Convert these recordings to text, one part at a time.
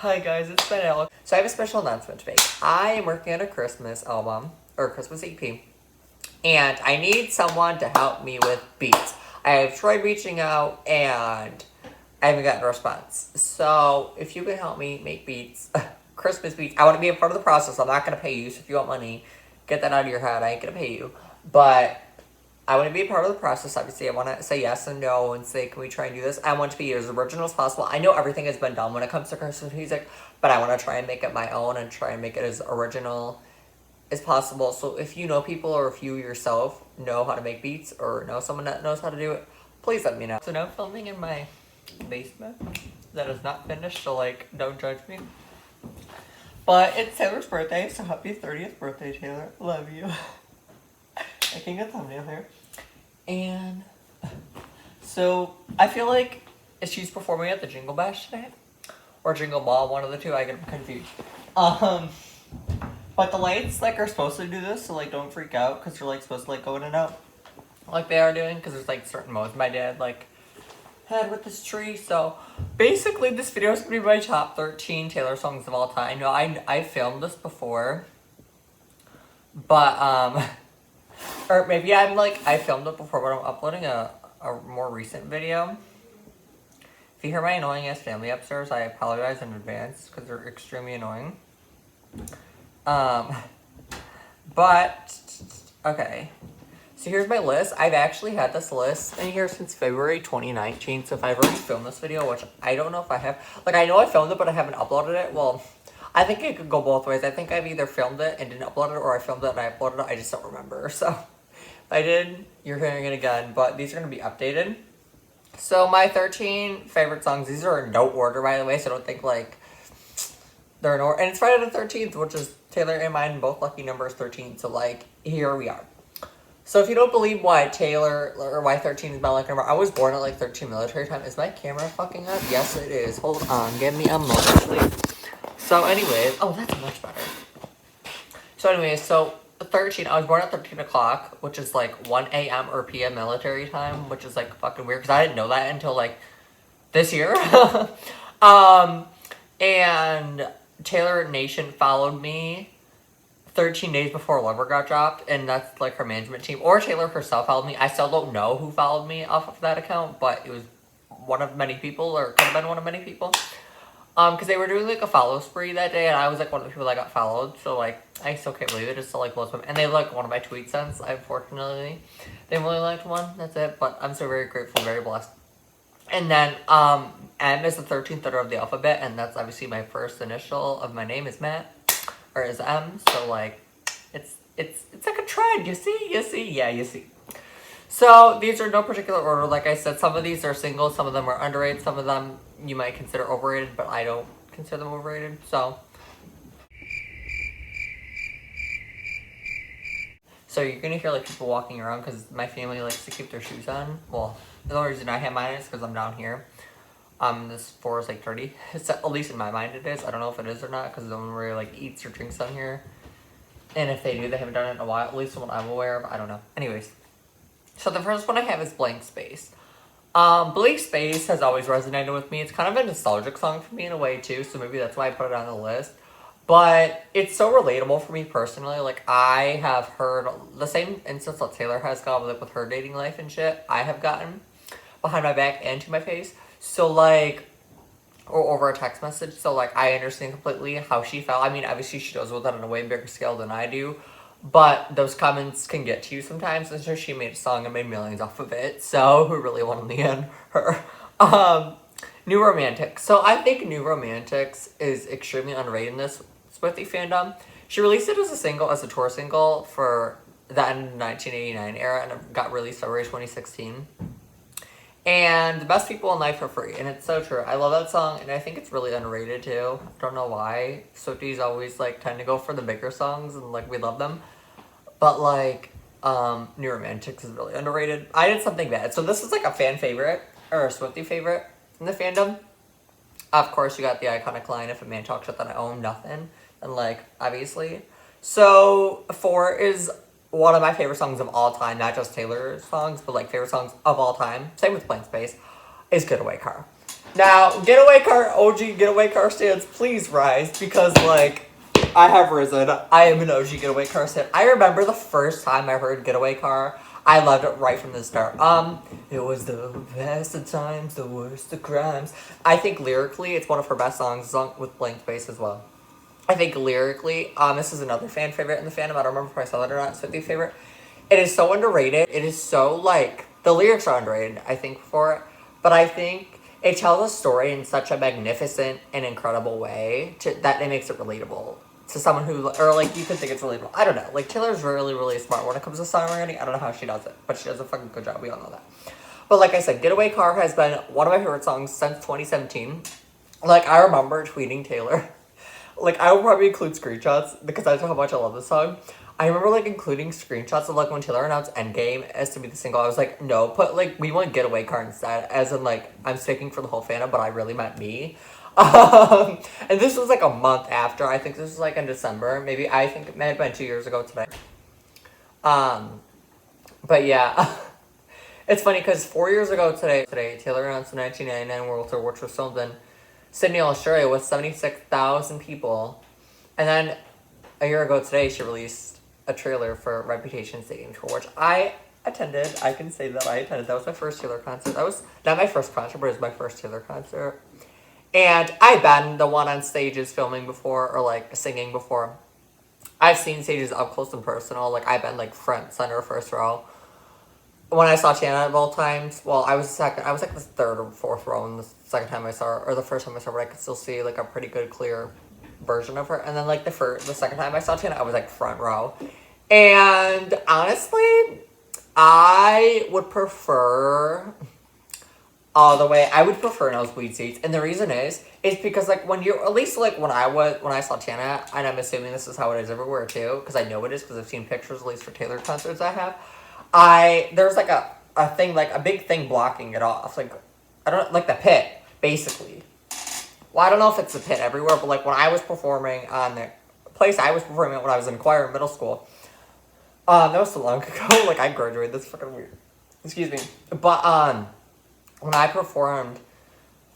Hi guys, it's been Alex. So I have a special announcement to make. I am working on a Christmas album, or Christmas EP, and I need someone to help me with beats. I have tried reaching out, and I haven't gotten a response. So if you can help me make beats, Christmas beats, I want to be a part of the process. I'm not going to pay you, so if you want money, get that out of your head. I ain't going to pay you. But I want to be a part of the process. Obviously, I want to say yes and no and say, can we try and do this? I want to be as original as possible. I know everything has been done when it comes to Christmas music, but I want to try and make it my own and try and make it as original as possible. So if you know people or if you yourself know how to make beats or know someone that knows how to do it, please let me know. So now I'm filming in my basement that is not finished, so like, don't judge me. But it's Taylor's birthday, so happy 30th birthday, Taylor. Love you. Making a thumbnail here. And so I feel like she's performing at the Jingle Bash today or Jingle Ball, one of the two. I get confused. But the lights like are supposed to do this, so like don't freak out because they're like supposed to like go in and out like they are doing, because there's like certain modes my dad like had with this tree. So basically this video is gonna be my top 13 Taylor songs of all time. No, I filmed this before, but or maybe I filmed it before, but I'm uploading a more recent video. If you hear my annoying ass family upstairs, I apologize in advance because they're extremely annoying. But okay. So here's my list. I've actually had this list in here since February 2019. So if I've already filmed this video, which I don't know if I have. Like, I know I filmed it, but I haven't uploaded it. Well, I think it could go both ways. I think I've either filmed it and didn't upload it, or I filmed it and I uploaded it. I just don't remember. So if I did, you're hearing it again. But these are going to be updated. So my 13 favorite songs, these are in no order, by the way. So don't think, like, they're in order. And it's Friday the 13th, which is Taylor and mine, both lucky numbers 13. So, like, here we are. So if you don't believe why Taylor, or why 13 is my lucky number, I was born at, like, 13 military time. Is my camera fucking up? Yes, it is. Hold on. Give me a moment, please. So anyways, oh, that's much better. So anyways, so 13, I was born at 13 o'clock, which is like 1 a.m. or p.m. military time, which is like fucking weird, because I didn't know that until like this year. And Taylor Nation followed me 13 days before Lover got dropped, and that's like her management team, or Taylor herself followed me. I still don't know who followed me off of that account, but it was one of many people, or could have been one of many people. Because they were doing, like, a follow spree that day, and I was, like, one of the people that got followed, so, like, I still can't believe it. It still, like, blows my mind. And they like one of my tweets since, unfortunately. They really liked one, that's it, but I'm so very grateful, very blessed. And then, M is the 13th letter of the alphabet, and that's obviously my first initial of my name is Matt, or is M, so, like, it's like a trend, you see? Yeah, you see. So, these are no particular order. Like I said, some of these are singles, some of them are underrated, some of them you might consider overrated, but I don't consider them overrated, so. So you're gonna hear, like, people walking around, because my family likes to keep their shoes on. Well, the only reason I have mine is because I'm down here. This floor is, like, dirty. It's, at least in my mind it is. I don't know if it is or not, because no one really, like, eats or drinks down here. And if they do, they haven't done it in a while, at least the one I'm aware of. I don't know. Anyways. So the first one I have is Blank Space. Blank Space has always resonated with me. It's kind of a nostalgic song for me in a way too, so maybe that's why I put it on the list. But it's so relatable for me personally. Like, I have heard the same instance that Taylor has got with her dating life and shit. I have gotten behind my back and to my face. So, like, or over a text message. So, like, I understand completely how she felt. I mean, obviously she deals with that on a way bigger scale than I do. But those comments can get to you sometimes, and so she made a song and made millions off of it. So, who really won in the end? Her. New Romantics. So, I think New Romantics is extremely underrated in this Swiftie fandom. She released it as a single, as a tour single for the end of the 1989 era, and it got released February 2016. And The Best People in Life for Free, and it's so true. I love that song, and I think it's really underrated too. Don't know why. Swifties always like tend to go for the bigger songs, and like we love them. But like, New Romantics is really underrated. I Did Something Bad. So this is like a fan favorite, or a Swiftie favorite in the fandom. Of course, you got the iconic line, if a man talks shit then I owe him nothing. And like, obviously. So 4 is one of my favorite songs of all time, not just Taylor's songs, but like favorite songs of all time, same with Blank Space, is Getaway Car. Now, getaway car, OG getaway car stands, please rise, because, like, I have risen. I am an OG getaway car stand. I remember the first time I heard getaway car, I loved it right from the start. It was the best of times, the worst of crimes. I think lyrically, it's one of her best songs, sung with blank space as well. I think lyrically, this is another fan favorite in the fandom. I don't remember if I saw that or not. It's 50 favorite. It is so underrated. It is so, like, the lyrics are underrated, I think, for it. But I think it tells a story in such a magnificent and incredible way that it makes it relatable to someone who, or, like, you could think it's relatable. I don't know. Like, Taylor's really, really smart when it comes to songwriting. I don't know how she does it, but she does a fucking good job. We all know that. But like I said, Getaway Car has been one of my favorite songs since 2017. Like, I remember tweeting Taylor. Like, I will probably include screenshots because that's how much I love this song. I remember, like, including screenshots of, like, when Taylor announced Endgame as to be the single. I was like, no, put, like, we want Getaway Car instead. As in, like, I'm speaking for the whole fandom, but I really meant me. And this was, like, a month after. I think this was, like, in December. Maybe, I think it may have been 2 years ago today. But, yeah. It's funny because 4 years ago today, Taylor announced the 1999 World Tour, which was filmed in Sydney, Australia, with 76,000 people. And then a year ago today, she released a trailer for Reputation Stadium Tour, which I attended. I can say that I attended. That was my first Taylor concert. That was not my first concert, but it was my first Taylor concert. And I've been the one on stages filming before, or, like, singing before. I've seen stages up close and personal. Like, I've been, like, front, center, first row. When I saw Shanna both times, well, I was like the third or fourth row, and the second time I saw her, or the first time I saw her, I could still see, like, a pretty good, clear version of her. And then, like, the second time I saw Shanna, I was, like, front row. And honestly, I would prefer I would prefer nosebleed seats. And the reason is because, like, when you're, at least, like, when I saw Shanna, and I'm assuming this is how it is everywhere too, because I know it is, because I've seen pictures, at least for Taylor concerts I have, there's, like, a thing, like, a big thing blocking it off. Like, I don't, like, the pit, basically. Well, I don't know if it's the pit everywhere, but, like, when I was performing on the place I was performing at when I was in choir in middle school, that was so long ago. Like, I graduated, that's fucking weird. Excuse me. But, when I performed,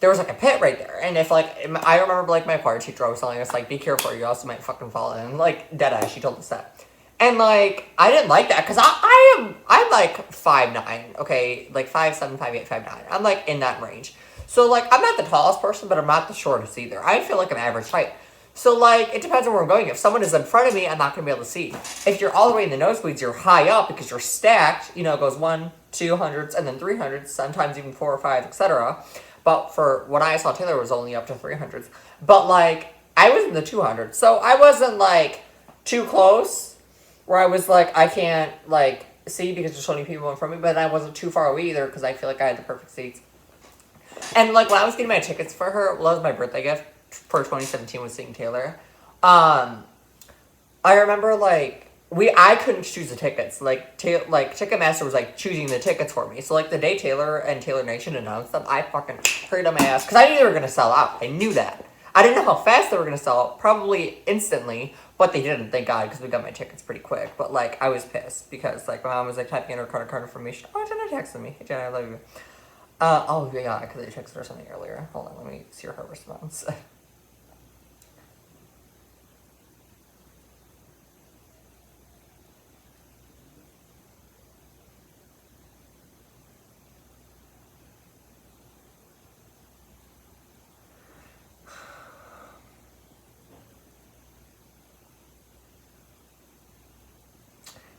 there was, like, a pit right there. And if, like, I remember, like, my choir teacher always telling us, like, be careful, you also might fucking fall in. Like, deadass, she told us that. And, like, I didn't like that, because I'm, like, 5'9", okay? Like, 5'7", 5'8", 5'9". I'm, like, in that range. So, like, I'm not the tallest person, but I'm not the shortest either. I feel like I'm average height. So, like, it depends on where I'm going. If someone is in front of me, I'm not going to be able to see. If you're all the way in the nosebleeds, you're high up because you're stacked. You know, it goes 1, 200s, and then 300s, sometimes even 4 or 5, etc. But for when I saw Taylor, it was only up to 300s. But, like, I was in the 200s. So, I wasn't, like, too close, where I was like, I can't, like, see because there's so many people in front of me, but I wasn't too far away either because I feel like I had the perfect seats. And, like, when I was getting my tickets for her, well, that was my birthday gift for 2017 was seeing Taylor. I remember, like, I couldn't choose the tickets. Like, Ticketmaster was, like, choosing the tickets for me. So, like, the day Taylor and Taylor Nation announced them, I fucking hurried on my ass because I knew they were going to sell out. I knew that. I didn't know how fast they were going to sell out, probably instantly, but they didn't, thank God, because we got my tickets pretty quick. But, like, I was pissed because, like, my mom was, like, typing in her card information. Oh, Jenna texted me. Hey, Jenna, I love you. Oh, yeah, because I texted her something earlier. Hold on, let me see her response.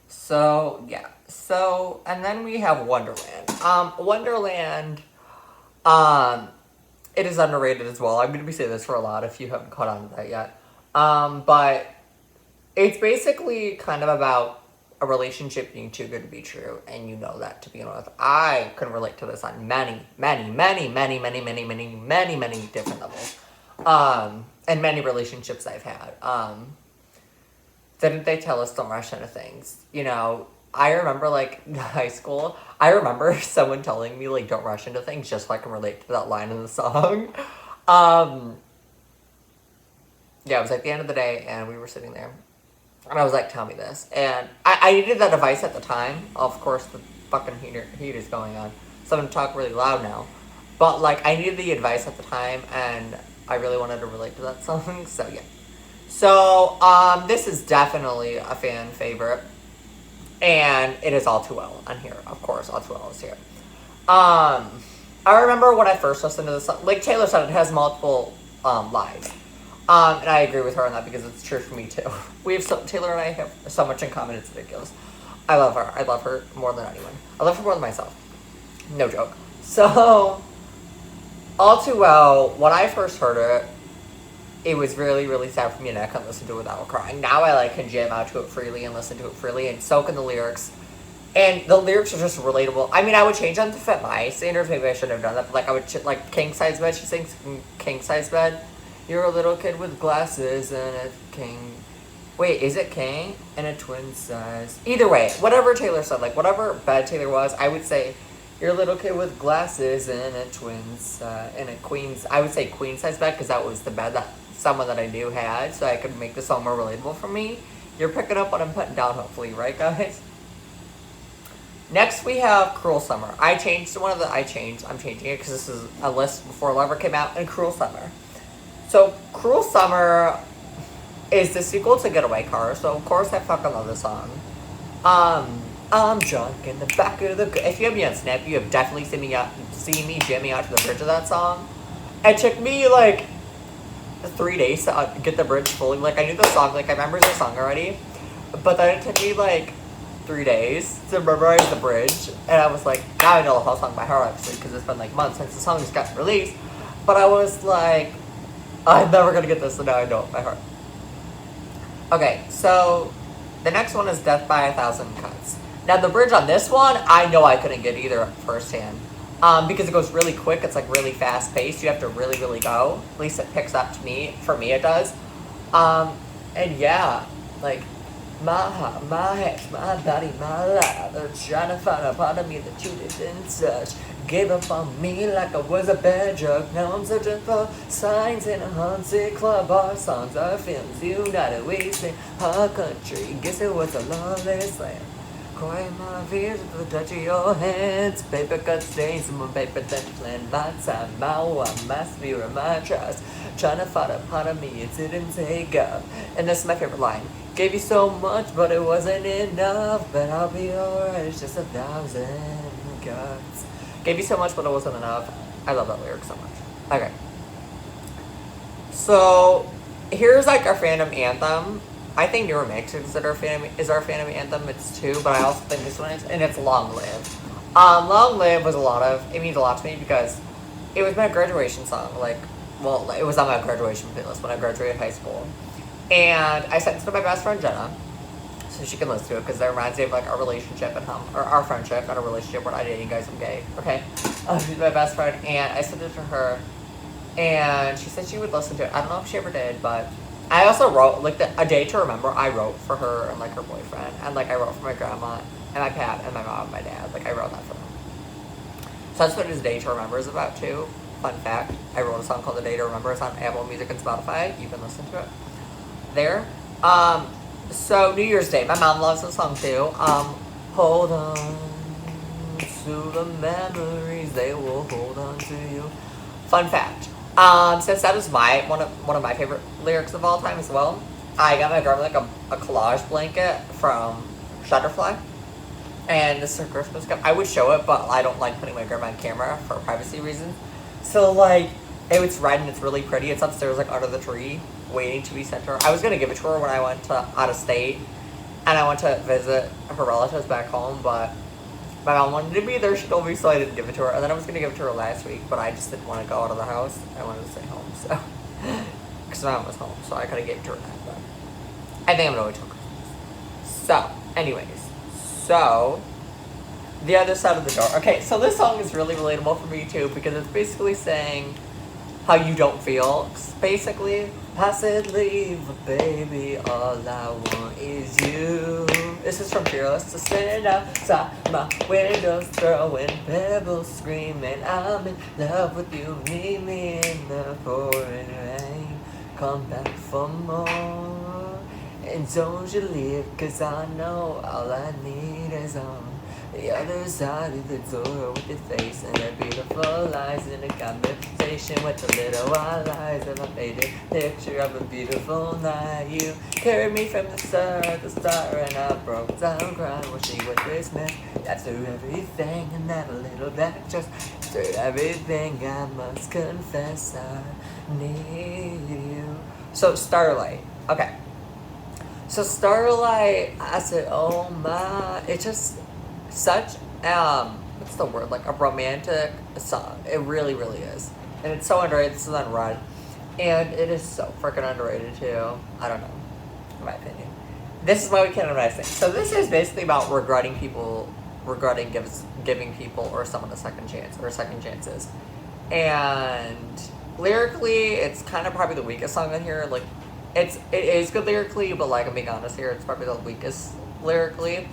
So, yeah. So, and then we have Wonderland. Wonderland, it is underrated as well. I'm going to be saying this for a lot if you haven't caught on to that yet. But it's basically kind of about a relationship being too good to be true, and you know that to begin with. I can relate to this on many, many, many, many, many, many, many, many, many different levels. And many relationships I've had. Didn't they tell us don't rush into things? You know, I remember, like, in high school, I remember someone telling me, like, don't rush into things just so I can relate to that line in the song. Yeah, it was, like, the end of the day, and we were sitting there. And I was like, tell me this. And I needed that advice at the time. Of course, the fucking heat is going on. So I'm going to talk really loud now. But, like, I needed the advice at the time, and I really wanted to relate to that song, so yeah. So, this is definitely a fan favorite. And it is All Too Well on here, of course. All Too Well is here. I remember when I first listened to this song, like Taylor said, it has multiple lines. And I agree with her on that because it's true for me too. Taylor and I have so much in common, it's ridiculous. I love her. I love her more than anyone. I love her more than myself. No joke. So, All Too Well, when I first heard it, it was really, really sad for me, and I couldn't listen to it without crying. Now I can jam out to it freely and listen to it freely and soak in the lyrics. And the lyrics are just relatable. I mean, I would change them to fit my standards. Maybe I shouldn't have done that. But, I would, king size bed. She sings king size bed. You're a little kid with glasses and a king. Wait, is it king? And a twin size. Either way, whatever Taylor said, whatever bed Taylor was, I would say, you're a little kid with glasses and a and a queen's. I would say queen size bed because that was the bed that someone that I knew had, so I could make the song more relatable for me. You're picking up what I'm putting down, hopefully, right, guys? Next, we have Cruel Summer. I'm changing it because this is a list before Lover came out, and Cruel Summer. So, Cruel Summer is the sequel to Getaway Car, so of course I fucking love this song. I'm drunk in the back of the... If you have me on Snap, you have definitely seen me jamming out to the bridge of that song. It took me, 3 days to get the bridge fully. I knew the song, I remember the song already. But then it took me, 3 days to memorize the bridge. And I was now I know the whole song by heart, obviously, because it's been, months since the song just got released. But I was I'm never gonna get this, so now I know it by heart. Okay, so the next one is Death by a Thousand Cuts. Now, the bridge on this one, I know I couldn't get either firsthand. Because it goes really quick. It's really fast paced. You have to really, really go. At least it picks up to me. For me, it does. And yeah, my heart, my head, my body, my life. They're trying to find a part of me that you didn't touch. Gave up on me like I was a bad drug. Now I'm searching for signs in a haunted club. Our songs, our films, united we sing our country. Guess it was a loveless land. Quiet my fears with the touch of your hands. Paper cut stains in my paper that planned my time. My spirit, my trust. Trying to find a part of me, it didn't take up. And this is my favorite line. Gave you so much, but it wasn't enough. But I'll be alright, it's just 1,000 cuts. Gave you so much, but it wasn't enough. I love that lyric so much. Okay. So, here's our fandom anthem. I think Newer Mix is our fandom anthem. It's 2, but I also think this one is, and it's Long Live. Long Live it means a lot to me because it was my graduation song. It was on my graduation playlist when I graduated high school. And I sent it to my best friend Jenna, so she can listen to it because that reminds me of our relationship at home, or our friendship, not a relationship. We're not dating, guys. I'm gay. Okay, she's my best friend, and I sent it to her, and she said she would listen to it. I don't know if she ever did, but I also wrote a day to remember. I wrote for her and her boyfriend, and I wrote for my grandma and my dad and my mom and my dad. I wrote that for them. So that's what his Day to Remember is about too. Fun fact: I wrote a song called "The Day to Remember." It's on Apple Music and Spotify. You can listen to it there. So New Year's Day, my mom loves this song too. Hold on to the memories, they will hold on to you. Fun fact. Since that is one of my favorite lyrics of all time as well, I got my grandma a collage blanket from Shutterfly, and this is her Christmas gift. I would show it, but I don't like putting my grandma on camera for privacy reasons. So it's red and it's really pretty. It's upstairs under the tree, waiting to be sent to her. I was gonna give it to her when I went out of state, and I went to visit her relatives back home, but my mom wanted to be there, she told me, so I didn't give it to her. And then I was going to give it to her last week, but I just didn't want to go out of the house. I wanted to stay home, so. Because my mom was home, so I could have gave it to her then, but I think I'm going to wait till Christmas. So, anyways. So, the other side of the door. Okay, so this song is really relatable for me, too, because it's basically saying how you don't feel. Basically, I said leave, baby, all I want is you. This is from Fearless. To stand outside my windows, throwing pebbles, screaming, I'm in love with you. Meet me in the pouring rain. Come back for more. And don't you leave, cause I know all I need is The other side of the door with your face and a beautiful eyes in a conversation with the little wild eyes of a faded picture of a beautiful night. You carried me from the start, and I broke down crying wishing what this meant. That's through everything and that little back just through everything. I must confess I need you. So Starlight, okay. So Starlight, I said, oh my, it's just such what's the word, like a romantic song. It really, really is, and it's so underrated. This is on Red, and it is so freaking underrated too. I don't know, in my opinion. This is why we can't have nice things. So this is basically about regretting giving people or someone a second chance or second chances, and lyrically, it's kind of probably the weakest song on here. Like, it is good lyrically, but like I'm being honest here, it's probably the weakest lyrically.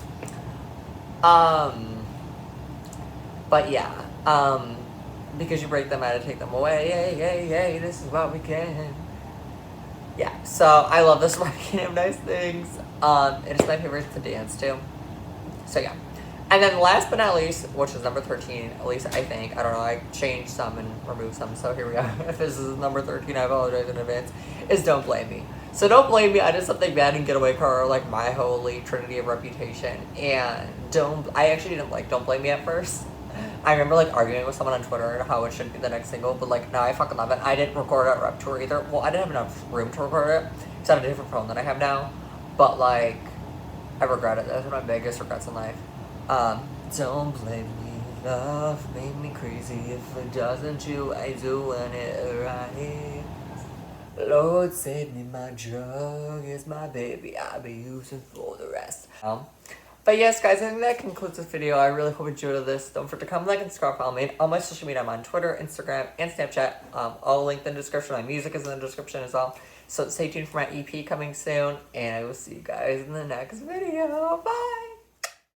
But yeah, because you break them out and take them away, yay, this is what we can. Yeah, so I love this one. I can't have nice things. It is my favorite to dance to. So yeah. And then last but not least, which is number 13, at least I think, I don't know, I changed some and removed some, so here we are. If this is number 13, I apologize in advance, is Don't Blame Me. So Don't Blame Me, I did something bad in Getaway Car, like my holy trinity of reputation, and I actually didn't like Don't Blame Me at first. I remember like arguing with someone on Twitter how it should be the next single, but like now I fucking love it. I didn't record it or up tour either. Well, I didn't have enough room to record it, because I have a different phone than I have now, but like, I regret it. That's one of my biggest regrets in life. Don't blame me, love made me crazy. If it doesn't, you ain't doing it right. Lord save me, my drug is my baby, I'll be using for the rest. But yes, guys, I think that concludes this video. I really hope you enjoyed this. Don't forget to comment, like, and subscribe, follow me. All my social media, I'm on Twitter, Instagram, and Snapchat. All linked in the description. My music is in the description as well. So stay tuned for my EP coming soon, and I will see you guys in the next video. Bye!